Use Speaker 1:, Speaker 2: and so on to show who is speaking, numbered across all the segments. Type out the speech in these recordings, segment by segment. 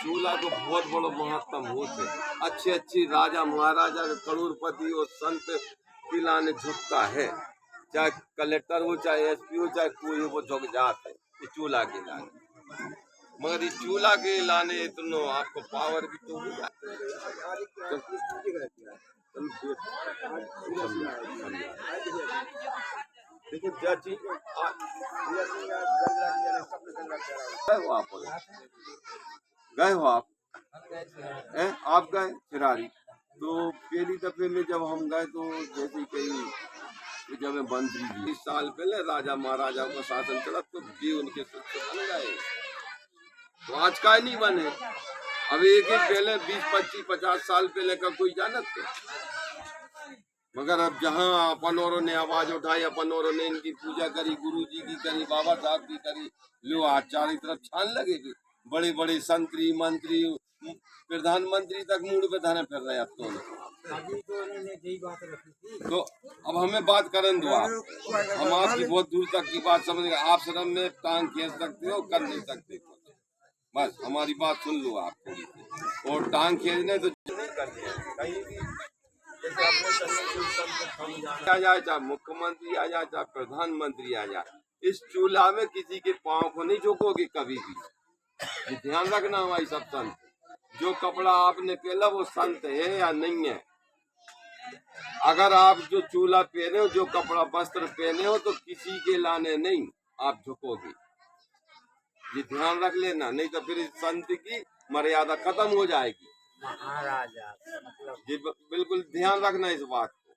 Speaker 1: चूल्हा को बहुत बड़ा महत्व होते। अच्छे अच्छी राजा महाराजा करोड़पति और संत पिलाने झुकता है, चाहे कलेक्टर हो चाहे एसपी हो चाहे कोई हो, वो झुक जाते है ये चूल्हा के लाने। मगर ये चूल्हा के लाने इतना आपको पावर भी तो हो जाता देखिए गए हो आप गए फिरारी। तो पहली दफे में जब हम गए तो जैसे कई जब मंत्री जी 20 साल पहले राजा महाराजा का शासन चला तो भी उनके सत्य बन गए, तो आज का नहीं बने। अब एक ही पहले 20 25 50 साल पहले का कोई जानत थे, मगर अब जहाँ अपन औरों ने आवाज उठाई, अपन औरों ने इनकी पूजा करी, गुरु जी की करी, बाबा साहब की करी, लो आज चारों तरफ छान लगेगी। बड़े बड़े संतरी मंत्री प्रधानमंत्री तक मूड पे धने फिर रहे अब तो अब हमें बात करें दो आप, हम आपकी बहुत दूर तक की बात समझ गए। आप शर्म में टांग खींच सकते हो, कर नहीं सकते, बस हमारी बात सुन लो आप थोड़ी सी। और टांग खींचने तो कहीं भी आ जाए, चाहे मुख्यमंत्री आ जाए चाहे प्रधानमंत्री आ जाए, इस चूल्हा में किसी के पाँव को नहीं झोंकोगे कभी भी। ये ध्यान रखना हमारी सब संत, जो कपड़ा आपने पहना वो संत है या नहीं है। अगर आप जो चूल्हा पहने हो, जो कपड़ा वस्त्र पहने हो, तो किसी के लाने नहीं आप झुकोगे, ये ध्यान रख लेना, नहीं तो फिर संत की मर्यादा खत्म हो जाएगी। महाराजा जी बिल्कुल ध्यान रखना इस बात को।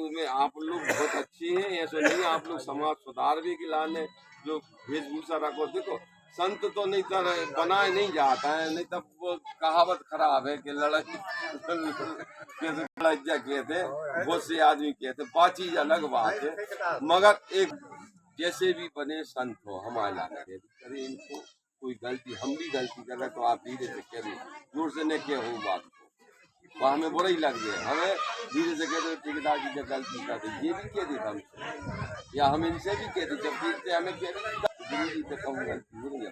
Speaker 1: में आप लोग बहुत अच्छे हैं, ऐसा नहीं आप लोग समाज सुधार भी खिलाने जो वेशभूषा रखो। देखो संत तो नहीं तर बनाए नहीं जाता है, नहीं तब वो कहावत खराब है कि लड़की कहते बहुत से आदमी कहते, बात चीज अलग बात है। मगर एक जैसे भी बने संत हो हमारे लाने करें, इनको कोई गलती हम भी गलती कर रहे तो आप धीरे से करें, जोर से न क्या हो बात को, हमें बुरा ही लग गया, हमें धीरे से कहते ठेकेदार जी जब गलती कर दे, ये भी कह देता हमसे या हम इनसे भी कहते, जब देखते हमें जरूरी पे कम गलती हो रही,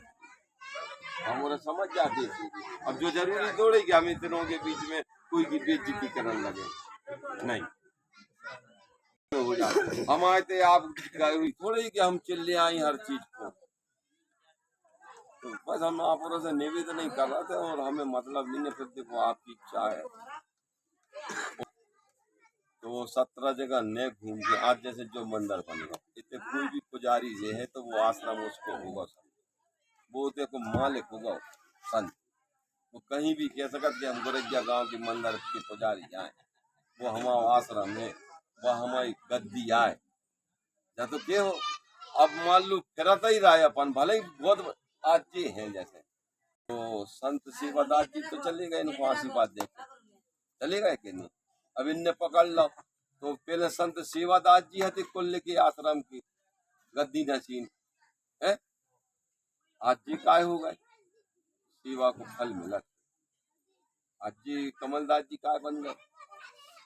Speaker 1: हम और समझ जाते। अब जो जरूरी थोड़े कि हम इतनों के बीच में कोई की बेइज्जती करने लगे, नहीं हो जाता। हम आए थे आप थोड़े कि हम चिल्ले आए हर चीज को, तो बस हम आप से निवेदन नहीं कर रहे थे और हमें मतलब नहीं है। फिर देखो आपकी इच्छा है तो 17 जगह न घूम के आज जैसे जो मंदिर बनेगा, इतने कोई भी पुजारी जे है तो वो आश्रम उसको होगा, वो देखो मालिक होगा संत, वो कहीं भी कह सकते कि हम गोरैया गांव के मंदिर के पुजारी आए, वो हमारा आश्रम है, वह हमारी गद्दी आए या तो क्या हो। अब मान लो फिरता ही रहा अपन, भले ही बहुत आज ये है जैसे तो संत सेवादास जी तो चले गए, इनको आशीर्वाद देकर चले गए कि नहीं। अब इनने पकड़ लो तो पहले संत सेवादास जी हते कुल्ले के आश्रम की गद्दी नसीन है, आज जी काय हो गए, सेवा को फल मिला। आज जी कमलदास जी काय बन गए,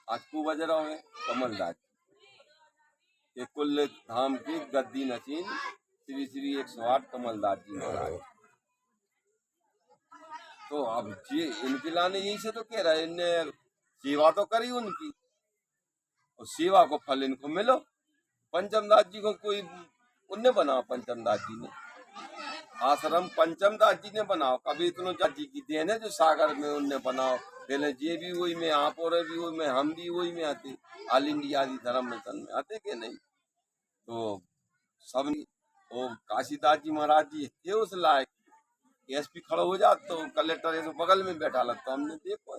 Speaker 1: आज को बज रहा है कमलदास जी, कुल्ले धाम की गद्दी नसीन श्री श्री 108 कमलदास जी महाराज। तो अब ये इनके लाने यही से तो कह रहे, इनने सेवा तो करी उनकी और सेवा को फल इनको मिलो। पंचमदास जी को कोई उनने बनाओ, पंचमदास जी ने आश्रम पंचमदास जी ने बनाओ, कभी इतनो जी की देन है जो सागर में उनने बनाओ, पहले ये भी वही में, आप और भी वही में, हम भी वही में आते, ऑल इंडिया धर्म मिशन में आते के नहीं। तो सब काशीदास जी महाराज जी थे उस लायक, एसपी खड़ा हो जाता तो कलेक्टर ऐसे बगल में बैठा लगता, हमने देखो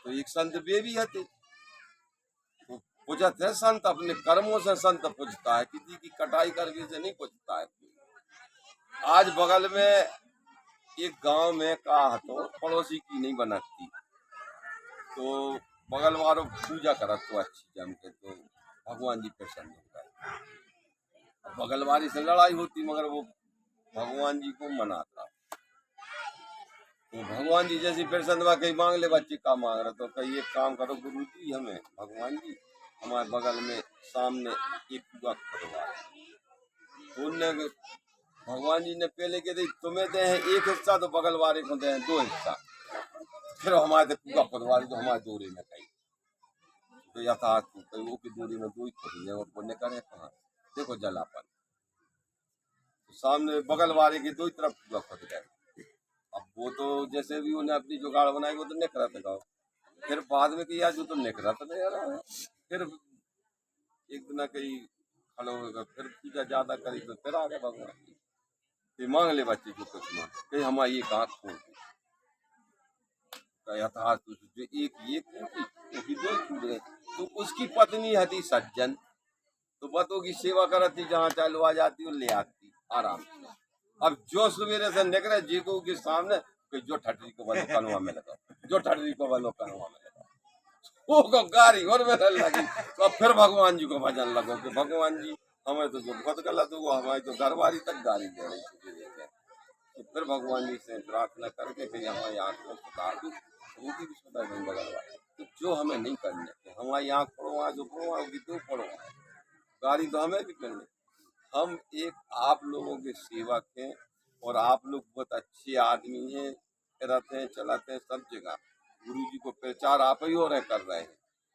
Speaker 1: तो एक संत वे भी हते तो पूजत है संत, अपने कर्मों से संत पूजता है, किसी की कटाई करके से नहीं पूजता है। आज बगल में एक गांव में कहा तो पड़ोसी की नहीं बनती, तो बगल वालों पूजा करत तो अच्छी जम के, तो भगवान जी प्रसन्न हो गए। बगल वाली से लड़ाई होती मगर वो भगवान जी को मनाता, तो भगवान जी जैसी प्रसन्न हुआ, कहीं मांग ले बच्चे का मांग रहा, तो कहीं एक काम करो गुरु जी, हमें भगवान जी हमारे बगल में सामने एक कुआ खुदवा, उनने भगवान जी ने पहले कह दी तुम्हें दे हैं एक हिस्सा तो बगल वाले को दे हैं 2 हिस्सा, फिर हमारे तो पूरा परिवार तो हमारे दूरी में कहीं तो यथार्थ कहीं वो की दूरी में 2 ही खोदी है और पुण्य करे कहाँ। देखो जलापन तो सामने बगल वाले की 2 ही तरफ पूरा खोद गए। अब वो तो जैसे भी उन्हें अपनी जुगाड़ बनाई वो तो निकलत गाओ, फिर बाद में किया जो तो निकलत नहीं यार, फिर एक दिन कहीं खड़ो होगा फिर पूजा ज्यादा करी तो फिर आगे भगवान फिर मांग ले बच्चे जो कुछ मांग कहीं हमारी एक आँख खोल का यथार्थ जो एक ये टूटी 2 टूट गए। तो उसकी पत्नी हती सज्जन तो बतों की सेवा करती जहाँ चलवा जाती और ले आती आराम से। अब जो सवेरे से निकले जीको के सामने कि जो ठटरी को बनो कनुआ में लगा, जो ठटरी को बनो कनुआ में लगा, वो को गारी और मेरे लगी। तो फिर भगवान जी को भजन लगो कि भगवान जी हमें तो जो बहुत गलत हुआ हमारी तो घरवाली तक गाली दे रही थी। तो फिर भगवान जी से प्रार्थना करके कि हमारी आँख को सुधार दो, वो भी सुधार देंगे भगवान। तो जो हमें नहीं करने हमारी आँख पड़ो जो पड़ो होगी तो पड़ो गाली तो हमें भी करनी। हम एक आप लोगों के सेवक हैं और आप लोग बहुत अच्छे आदमी हैं, रहते हैं चलाते हैं सब जगह। गुरु जी को प्रचार आप ही और कर रहे हैं,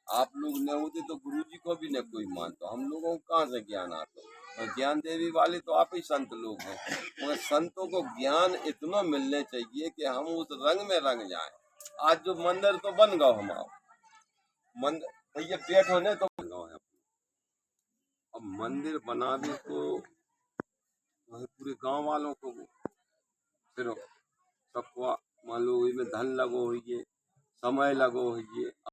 Speaker 1: आप लोग न होते तो गुरु जी को भी न कोई मानता, हम लोगों को कहाँ से ज्ञान आता। और ज्ञान देवी वाले तो आप ही संत लोग हैं, मगर संतों को ज्ञान इतना मिलने चाहिए कि हम उस रंग में रंग जाएं। आज जो मंदिर तो बन गए हमारा मंदिर ये बैठो ने तो बन गए हैं। अब मंदिर बना भी तो पूरे गांव वालों को फिर सबको मान लो इसमें धन लगो होइए समय लगो होइए।